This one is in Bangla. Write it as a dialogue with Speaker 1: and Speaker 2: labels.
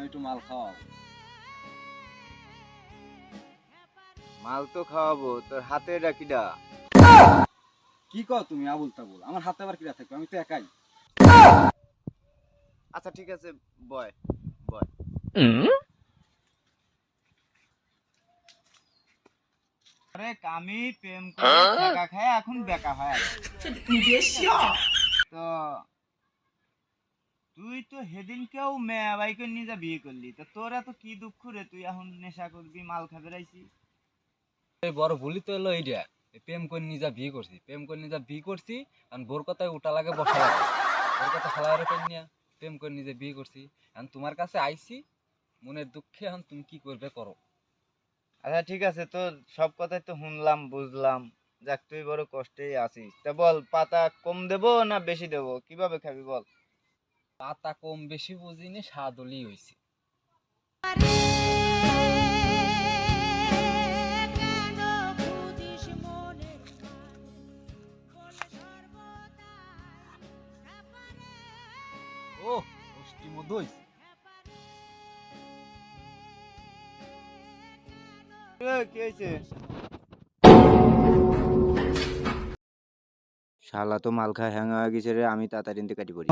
Speaker 1: একটু মাল খাওয়াও।
Speaker 2: মাল তো খাওয়াবো, তোর হাতে ডাকিডা।
Speaker 1: কি কও তুমি আবুল তাবুল? আমার হাতে আবার কিরা থাকবে? আমি তো একাই।
Speaker 2: আচ্ছা ঠিক আছে, বয় বয়। আরে আমি প্রেম করে টাকা খায় এখন বেকা হয় তো। তুই তো সেদিনকেও মেয়া বাইকে নিয়ে যা বিয়ে করলি, তো তোরা তো কি দুঃখ রে, তুই এখন নেশা করবি মাল খাবে রাইছিস।
Speaker 1: এই বড় ভুলই তো এলো এইটা। প্রেম করে নিজা বিয়ে করছি, প্রেম করে নিজা বিয়ে করছি, কারণ বোর কথায় উঠা লাগে বসা লাগে। বোর কথা ফেলাইরে পাই না, প্রেম করে নিজে বিয়ে করছি। এখন তোমার কাছে আইছি মনের দুঃখে, এখন তুমি কি করবে করো।
Speaker 2: আচ্ছা ঠিক আছে, তো সব কথাই তো শুনলাম বুঝলাম, যাক তুই বড় কষ্টেই আছিস, তা বল পাতা কম দেবো না বেশি দেবো, কিভাবে খাবি বল।
Speaker 1: পাতা কম বেশি বুঝিনি, স্বাদ হলেই হয়েছে। ও মিষ্টি মধু হয়েছে।
Speaker 2: কি হয়েছে? শালা তো মাল খায় হ্যাং হয়ে গেছে রে, আমি তাড়াতাড়ি কাটি পড়ি।